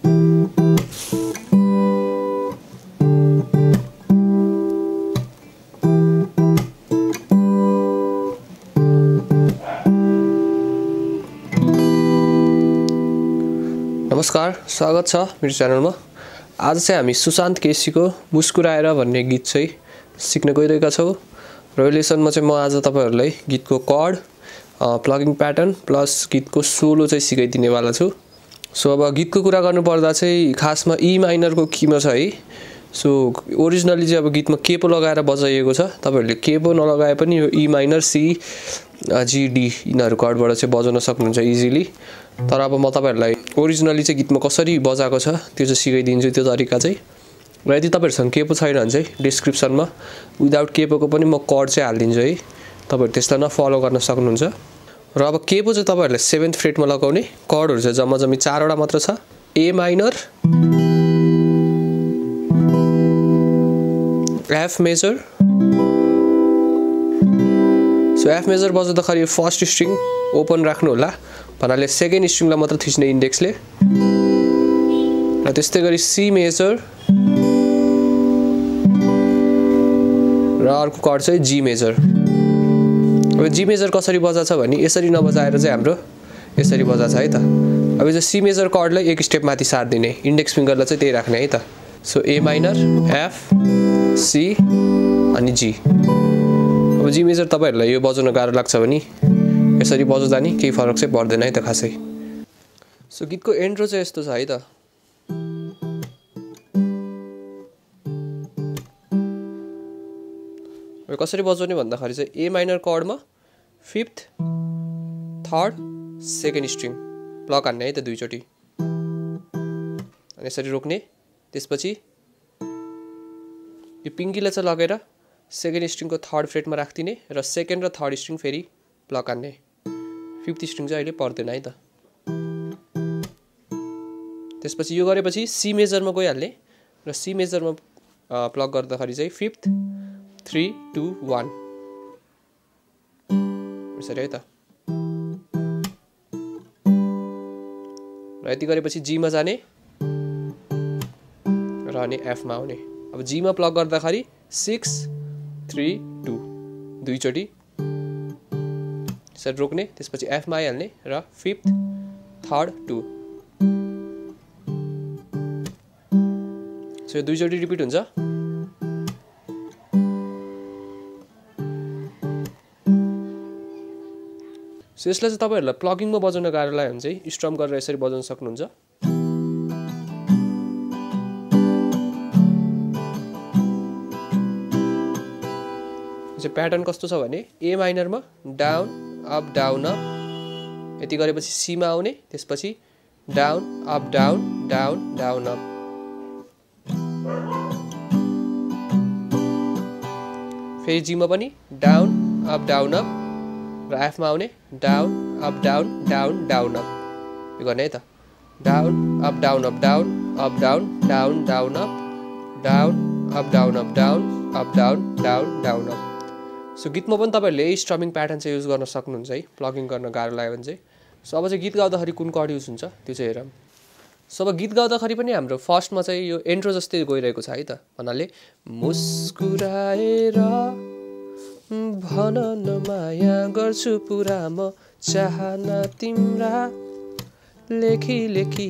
नमस्कार, स्वागत छ मेरो च्यानलमा। आज चाहिँ हामी सुशान्त केसीको मुस्कुराएर भन्ने गीत चाहिँ सिक्न गइरहेका छौँ र यो लेसनमा चाहिँ म आज तपाईहरुलाई गीतको कर्ड, प्लगिङ प्याटर्न प्लस गीतको सोलो चाहिँ सिकाइदिनेवाला छु। सो अब गीतको कुरा गर्नुपर्दा चाहिँ खासमा ई माइनरको कीमा छ है। सो ओरिजिनली चाहिँ अब गीतमा केपो लगाएर बजाइएको छ। तपाईहरुले केपो नलगाए पनि यो ई माइनर, सी, जी, डी यिनीहरु कर्डबाट चाहिँ बजाउन सक्नुहुन्छ इजिली। तर अब म तपाईहरुलाई ओरिजिनली चाहिँ गीतमा कसरी बजाएको छ त्यो चाहिँ सिकाइदिन्छु त्यो तरिका चाहिँ। र यदि तपाईहरुसँग केपो छैन भने चाहिँ डिस्क्रिप्सनमा विदाउट केपोको पनि म कर्ड चाहिँ हाल्दिन्छु है। तपाईहरु त्यसलाई नफलो गर्न सक्नुहुन्छ। र अब केपो चाहिँ तपाईहरुले 7th फ्रेटमा लगाउने। कर्डहरु चाहिँ जम्मा 4 वटा मात्र छ। A minor, F major. So F major बजाउँदाखेरि यो फर्स्ट स्ट्रिङ ओपन राख्नु होला, भन्नाले सेकेन्ड स्ट्रिङलाई मात्र थिच्ने इन्डेक्सले। र त्यस्तै गरी सी मेजर र अर्को कर्ड चाहिँ जी मेजर। अब जी मेजर कसरी बजाछ भने यसरी नबजाएर चाहिँ हाम्रो यसरी बजाछ है त। अब यो सी मेजर कर्डलाई एक स्टेप माथि सार्दिने, इन्डेक्स फिंगरलाई चाहिँ त्यही राख्ने है त। So A minor, F, C अनि जी। अब जी मेजर तपाईहरुलाई यो बजाउन गाह्रो लाग्छ भने यसरी बजाउँदा नि केही फरक चाहिँ पर्दैन है त खासै। सो गीतको इन्ट्रो चाहिँ यस्तो छ है त। अब कसरी बजाउने भन्दाखेरि चाहिँ ए माइनर कर्डमा 5th, 3rd, 2nd string pluck हान्ने है त दुईचोटी। अनि यसरी रोक्ने। त्यसपछि यो पिङ्कीलाई चाहिँ लगेर सेकेन्ड स्ट्रिङको 3rd फ्रेटमा राख्दिने र सेकेन्ड र 3rd स्ट्रिङ फेरि प्लग हान्ने। 5th स्ट्रिङ चाहिँ अहिले पर्दैन है त। त्यसपछि यो गरेपछि सी मेजरमा गइहाल्ने र सी मेजरमा प्लग गर्दाखेरि चाहिँ 5th, 3, 2, 1 यसरी है त। र यति गरेपछि जी मा जाने र अनि एफ मा आउने। अब जी मा प्लग गर्दाखेरि 6, 3, 2 दुईचोटी यसरी रोक्ने। त्यसपछि एफ मा आइहाल्ने र 5th, 3rd, 2। सो यो दुईचोटी रिपिट हुन्छ। सो यसलाई चाहिँ तपाईहरुलाई प्लगिङमा बजाउन गाह्रो लाग्यो भने चाहिँ स्ट्रम गरेर यसरी बजाउन सक्नुहुन्छ। प्याटर्न कस्तो छ भने ए माइनरमा डाउन अप डाउन अप, यति गरेपछि सी मा आउने। त्यसपछि down up down down down up. फेरि जी मा पनि डाउन अप र एफ मा आउने down up down down down up. यो गर्ने है त। Down up down up down up down down down up, down up down up down up down down down up. So गीतमा पनि तपाईहरुले यही स्ट्रमिङ प्याटर्न चाहिँ युज गर्न सक्नुहुन्छ है, प्लगिङ गर्न गाह्रो लाग्यो भने चाहिँ। सो अब चाहिँ गीत गाउँदाखेरि कुन कर्ड युज हुन्छ त्यो चाहिँ हेरौँ। सो अब गीत गाउँदाखेरि पनि हाम्रो फर्स्टमा चाहिँ यो इन्ट्रो जस्तै गइरहेको छ है त। भन्नाले मुस्कुराएर भन न माया गर्छु पुरा म चाहना तिम्रा लेखी लेखी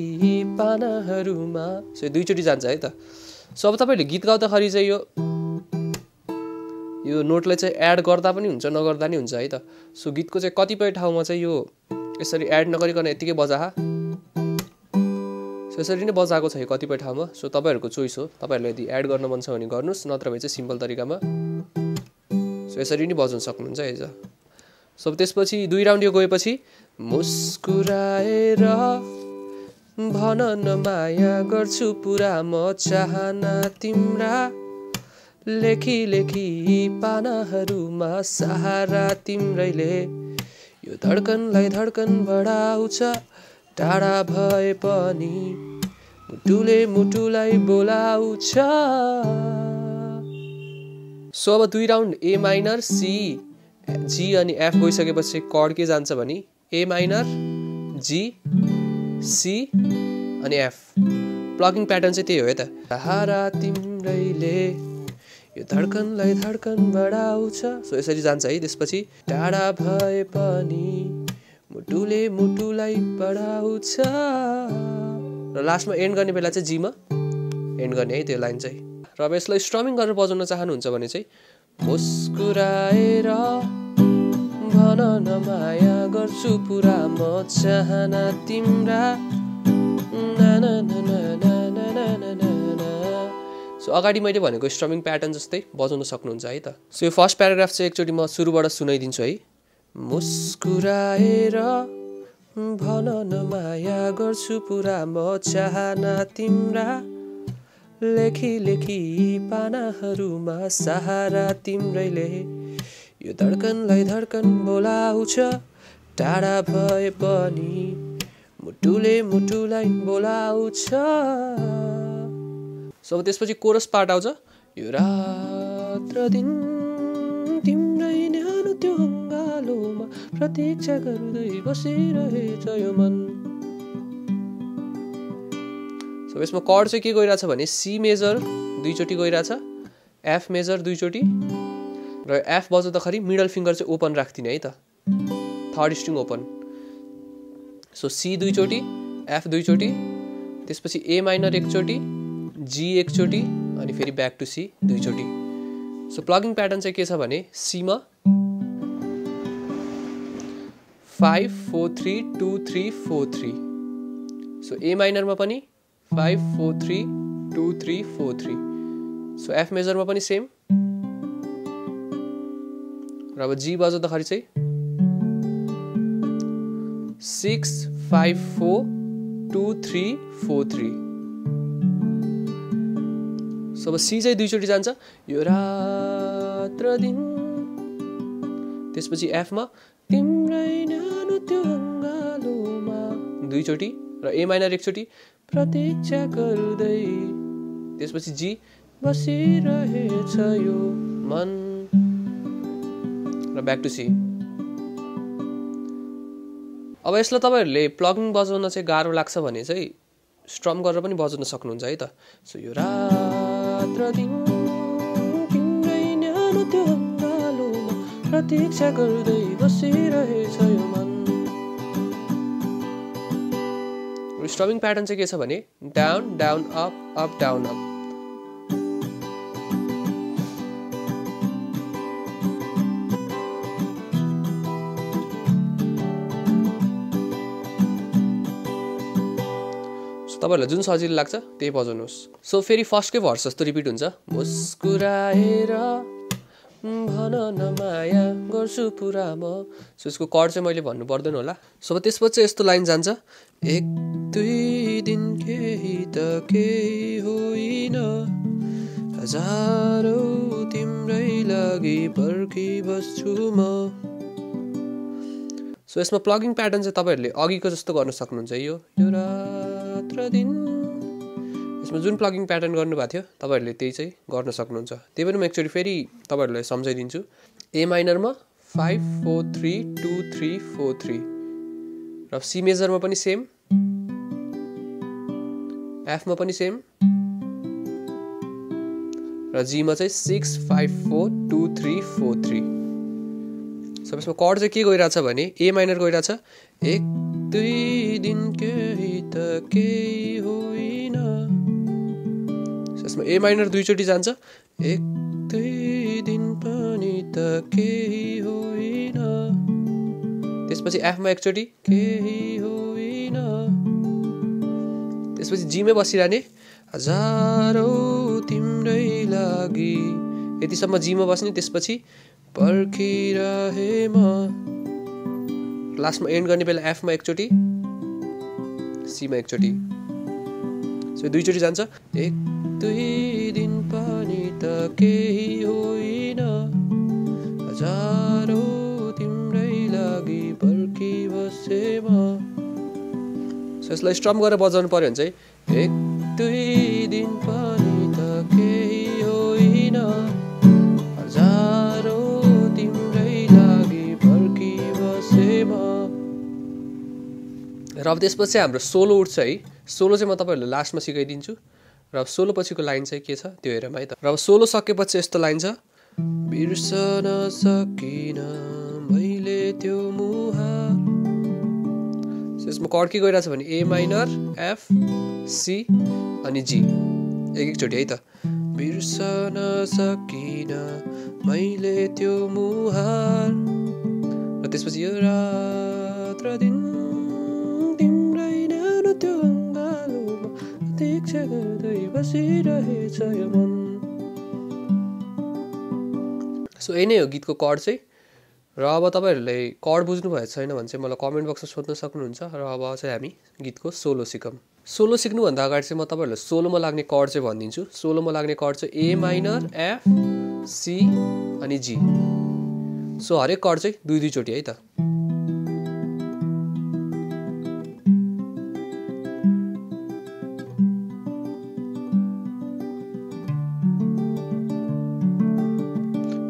पानाहरुमा। सो दुईचोटी जान्छ है त। सो अब तपाईहरुले गीत गाउँदाखेरि चाहिँ यो नोटलाई चाहिँ एड गर्दा पनि हुन्छ नगर्दा नि हुन्छ है त। सो गीतको चाहिँ कतिपय ठाउँमा चाहिँ यो यसरी एड नगरिकन यतिकै बजाहा। सो यसरी नै बजाएको छ यो कतिपय ठाउँमा। सो तपाईहरुको चोइस हो, तपाईहरुले यदि एड गर्न मन छ भने गर्नुस्, नत्र भए चाहिँ सिम्पल तरिकामा सो यसरी नै बजाउन सक्नुहुन्छ है त। सो त्यसपछि 2 राउन्ड यो गएपछि मुस्कुराएर भन न माया गर्छु पुरा म चाहना तिम्रा लेखी लेखी पानाहरुमा सहारा तिम्रैले यो धड्कनलाई धड्कन बढाउँछ टाढा भए पनि मुटुले मुटुलाई बोलाउँछ। सो अब 2 राउन्ड ए माइनर, सी, जी अनि एफ गइसकेपछि कर्ड के जान्छ भने ए माइनर, जी, सी अनि एफ। प्लगिङ प्याटर्न चाहिँ त्यही हो है त। सहारा तिम्रैले यो धड्कनलाई धड्कन बढाउँछ, सो यसरी जान्छ है। त्यसपछि टाढा भए पनि मुटुले मुटुलाई बढाउँछ र लास्टमा एन्ड गर्ने बेला चाहिँ जीमा एन्ड गर्ने है त्यो लाइन चाहिँ। र अब यसलाई स्ट्रमिङ गरेर बजाउन चाहनुहुन्छ भने चाहिँ मुस्कुराएर भन न माया गर्छु पुरा म चाहना तिम्रा ना ना ना ना ना ना ना ना ना। सो अगाडि मैले भनेको स्ट्रमिङ प्याटर्न जस्तै बजाउन सक्नुहुन्छ है त। सो यो फर्स्ट प्याराग्राफ चाहिँ एकचोटि म सुरुबाट सुनाइदिन्छु है। मुस्कुराएर भन न माया गर्छु पुरा म चाहना तिम्रा लेखी लेखी पानाहरूमा सहारा तिम्रैले यो धड्कनलाई धड्कन बोलाउँछ टाढा भए पनि मुटुले मुटुलाई बोलाउँछ। सो त्यसपछि कोरस पार्ट आउँछ। यो रात र दिन तिम्रै न्यानो त्यो अङ्गालोमा प्रतीक्षा गर्दै बसिरहेछ यो मन। सो यसमा कर्ड चाहिँ के गइरहेछ भने सी मेजर 2 चोटि गइरहेछ, एफ मेजर 2 चोटि र एफ बजाउँदाखेरि मिडल फिङ्गर चाहिँ ओपन राख्दिने है त, third string open. So C 2 चोटि, एफ 2 चोटि, त्यसपछि ए माइनर 1 चोटि, जी 1 चोटि अनि फेरि ब्याक टु सी 2 चोटि। सो प्लगिङ प्याटर्न चाहिँ के छ भने सीमा 5 4 3 2 3 4 3। सो ए माइनरमा पनि 5 4 3 2 3 4 3। सो एफ मेजरमा पनि सेम र अब जी बजाउँदाखेरि चाहिँ 6 5 4 2 3 4 3। सो अब सी चाहिँ 2 चोटि जान्छ, यो रात र दिन। त्यसपछि एफमा तिम्रै न्यानो त्यो अङ्गालोमा 2 चोटि र ए माइनर 1 चोटि प्रतीक्षा गर्दै, त्यसपछि जी बसिरहेछ यो मन र ब्याक टु सी। अब यसलाई तपाईहरुले प्लगिङ बजाउन चाहिँ गाह्रो लाग्छ भने चाहिँ स्ट्रम गरेर पनि बजाउन सक्नुहुन्छ है त। सो यो रात र दिन तिम्रै न्यानो त्यो अङ्गालोमा प्रतीक्षा गर्दै बसिरहेछ यो मन। स्ट्रमिङ प्याटर्न चाहिँ के छ भने down down up up down up. तपाईहरुलाई जुन सजिलो लाग्छ त्यही बजाउनुहोस्। सो फेरि फर्स्टकै भर्स जस्तो रिपिट हुन्छ। मुस्कुराएर भन न माया गर्छु पुरा म। सो यसको कर्ड चाहिँ मैले भन्नु पर्दैन होला। सो त्यसपछि चाहिँ यस्तो लाइन जान्छ, 1 2 दिन केही त केही होइन, हजारौं तिम्रै लागि पर्खी बस्छु म। सो यसमा प्लगिङ प्याटर्न चाहिँ तपाईहरुले अघिको जस्तो गर्न सक्नुहुन्छ। यो रात र दिन यसमा जुन प्लगिङ प्याटर्न गर्नुभएको थियो तपाईहरुले त्यही चाहिँ गर्न सक्नुहुन्छ। त्यही पनि म एकचोटि फेरि तपाईहरुलाई सम्झाइदिन्छु। ए माइनरमा 5 4 3 2 3 4 3 र सी मेजरमा पनि सेम, एफमा पनि सेम र जीमा चाहिँ 6 5 4 2 3 4 3। सो यसमा कर्ड चाहिँ के गइरहेछ भने ए माइनर गइरहेछ, 1 2 दिन केही त केही होइन। यसमा ए माइनर 2 चोटि जान्छ, 1 2 दिन पनि त केही होइन। त्यसपछि एफमा 1 चोटि केही होइन। त्यसपछि जीमै बसिरहने, हजारौं तिम्रै लागि, यतिसम्म जीमा बस्ने। त्यसपछि पर्खिरहे म, लास्टमा एन्ड गर्ने बेला एफमा 1 चोटि, सीमा 1 चोटि। सो 2 चोटि जान्छ, 1 2 दिन पनि त केही होइन, हजारौं तिम्रै लागि पर्खी बसे म। सो यसलाई स्ट्रम गरेर बजाउनु पर्यो भने चाहिँ 1 2 दिन पनि त केही होइन, हजारौं तिम्रै लागि पर्खी बसे म। र अब त्यसपछि हाम्रो सोलो उठ्छ है। सोलो चाहिँ म तपाईँहरूलाई लास्टमा सिकाइदिन्छु र सोलो पछिको लाइन चाहिँ के छ त्यो हेरौँ है त। र अब सोलो सकेपछि यस्तो लाइन छ, बिर्सन सकिन मैले त्यो मुहार। यसमा कर्ड के गइरहेछ भने ए माइनर, एफ, सी अनि जी, एकचोटि है त। बिर्सन सकिन मैले त्यो मुहार, र त्यसपछि यो रात र दिन तिम्रै न्यानो त्यो अँगालोमा प्रतीक्षा गर्दै बसिरहेछ यो मन। सो यही नै हो गीतको कर्ड चाहिँ। र अब तपाईँहरूले कर्ड बुझ्नु भएको छैन भने चाहिँ मलाई कमेन्ट बक्समा सोध्न सक्नुहुन्छ। र अब चाहिँ हामी गीतको सोलो सिकौँ। सोलो सिक्नुभन्दा अगाडि चाहिँ म तपाईँहरूलाई सोलोमा लाग्ने कर्ड चाहिँ भनिदिन्छु। सोलोमा लाग्ने कर्ड चाहिँ ए माइनर, एफ, सी अनि जी। सो हरेक कर्ड चाहिँ दुई दुईचोटि है त।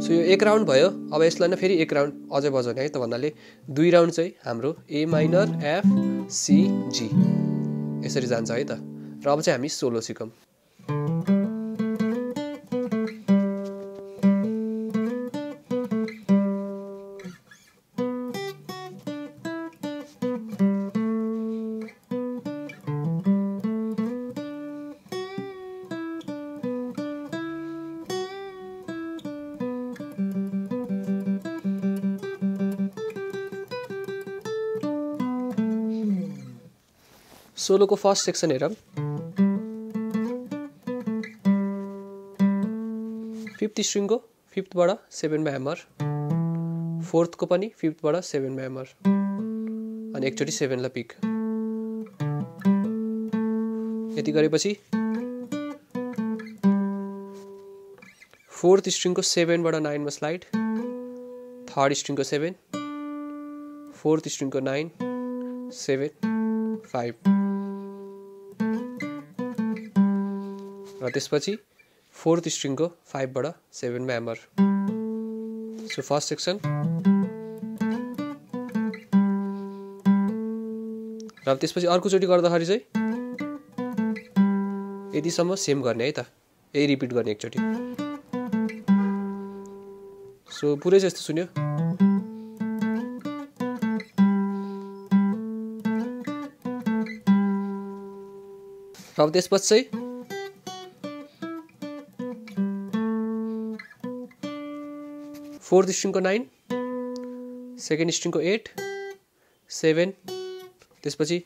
सो यो एक राउन्ड भयो। अब यसलाई नै फेरि एक राउन्ड अझै बजाउने है त भन्नाले दुई राउन्ड चाहिँ हाम्रो ए माइनर, एफ, सी, जी यसरी जान्छ है त। र अब चाहिँ हामी सोलो सिकौँ। सोलोको फर्स्ट सेक्सन हेरौँ। फिफ्थ स्ट्रिङको फिफ्थबाट सेभेनमा ह्यामर, फोर्थको पनि फिफ्थबाट सेभेनमा ह्यामर अनि एकचोटि सेभेनलाई पिक। यति गरेपछि फोर्थ स्ट्रिङको सेभेनबाट नाइनमा स्लाइड, थर्ड स्ट्रिङको सेभेन, फोर्थ स्ट्रिङको नाइन, सेभेन, फाइभ र त्यसपछि फोर्थ स्ट्रिङको फाइभबाट सेभेनमा ह्यामर। So first section. र त्यसपछि अर्कोचोटि गर्दाखेरि चाहिँ यतिसम्म सेम गर्ने है त, यही रिपिट गर्ने एकचोटि। सो पुरै चाहिँ यस्तो सुन्यो। र अब त्यसपछि चाहिँ फोर्थ स्ट्रिङको 9, सेकेन्ड स्ट्रिङको 8, 7, त्यसपछि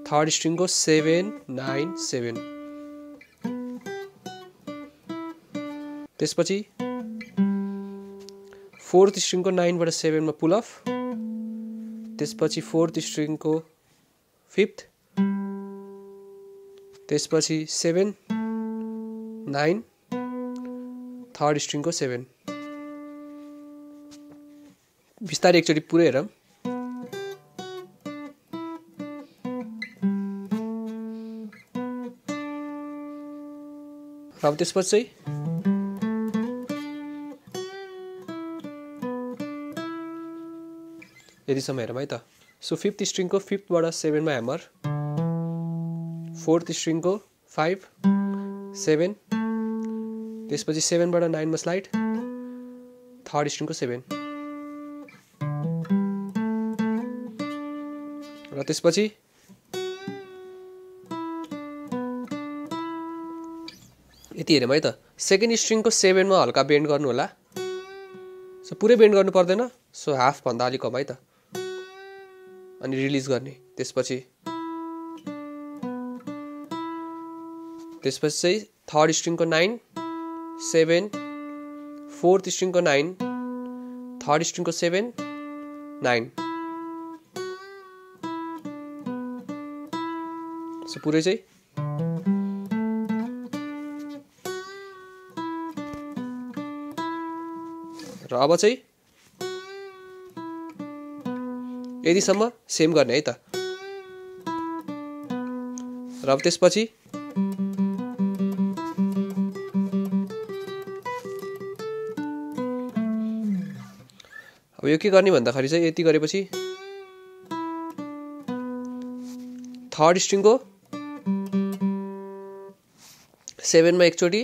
थर्ड स्ट्रिङको 7, 9, 7, त्यसपछि फोर्थ स्ट्रिङको 9 बाट 7 मा पुल अफ, त्यसपछि फोर्थ स्ट्रिङको 5th, त्यसपछि 7, 9, थर्ड स्ट्रिङको 7। बिस्तारै एकचोटि पुरै हेरौँ। अब त्यसपछि चाहिँ यतिसम्म हेरौँ है त। सो फिफ्थ स्ट्रिङको 5th बाट 7 मा ह्यामर, फोर्थ स्ट्रिङको 5, 7, त्यसपछि 7 बाट 9 मा स्लाइड, थर्ड स्ट्रिङको 7 र त्यसपछि यति हेरौँ है त। सेकेन्ड स्ट्रिङको 7 मा हल्का बेन्ड गर्नु होला। सो पुरै बेन्ड गर्नु पर्दैन, सो हाफ भन्दा अलिक कम है त, अनि रिलिज गर्ने। त्यसपछि चाहिँ थर्ड स्ट्रिङको 9, 7, फोर्थ स्ट्रिङको 9, थर्ड स्ट्रिङको 7, 9। सो पुरै चाहिँ र अब चाहिँ यतिसम्म सेम गर्ने है त। र अब त्यसपछि अब यो के गर्ने भन्दाखेरि चाहिँ यति गरेपछि थर्ड स्ट्रिङको 7 मा एकचोटी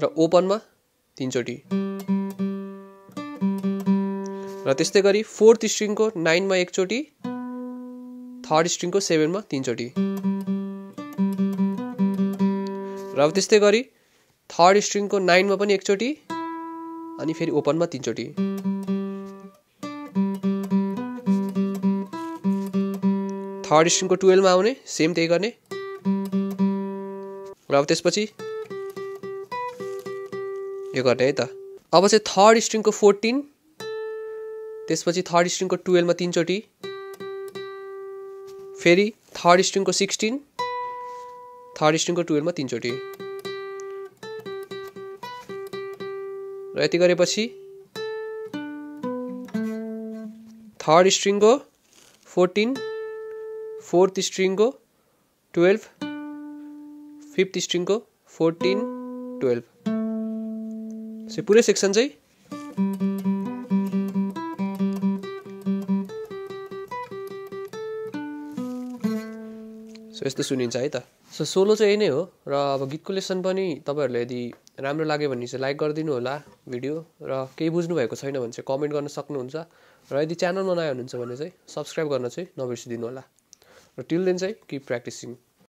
र ओपनमा 3 चोटी र त्यस्तै गरी फोर्थ स्ट्रिङको 9 मा एकचोटी थर्ड स्ट्रिङको 7 मा 3 चोटी र त्यस्तै गरी थर्ड स्ट्रिङको 9 मा पनि एकचोटी अनि फेरि ओपनमा 3 चोटी थर्ड स्ट्रिङको 12 मा आउने सेम त्यही गर्ने र अब त्यसपछि यो गर्ने है त। अब चाहिँ थर्ड स्ट्रिङको 14 त्यसपछि थर्ड स्ट्रिङको 12 मा 3 चोटी फेरि थर्ड स्ट्रिङको 16 थर्ड स्ट्रिङको 12 मा 3 चोटी र यति गरेपछि थर्ड स्ट्रिङको 14 फोर्थ स्ट्रिङको 12 फिफ्थ स्ट्रिङको 14 12 सो पुरै सेक्सन चाहिँ सो यस्तो सुनिन्छ है त। सो सोलो चाहिँ यही नै हो र अब गीतको लेसन पनि तपाईहरुले यदि राम्रो लाग्यो भने चाहिँ लाइक गरिदिनु होला भिडियो र केही बुझ्नु भएको छैन भने चाहिँ कमेन्ट गर्न सक्नुहुन्छ र यदि च्यानलमा नयाँ हुनुहुन्छ भने चाहिँ सब्स्क्राइब गर्न चाहिँ नबिर्सिदिनु होला र टिल देन चाहिँ किप प्र्याक्टिसिङ।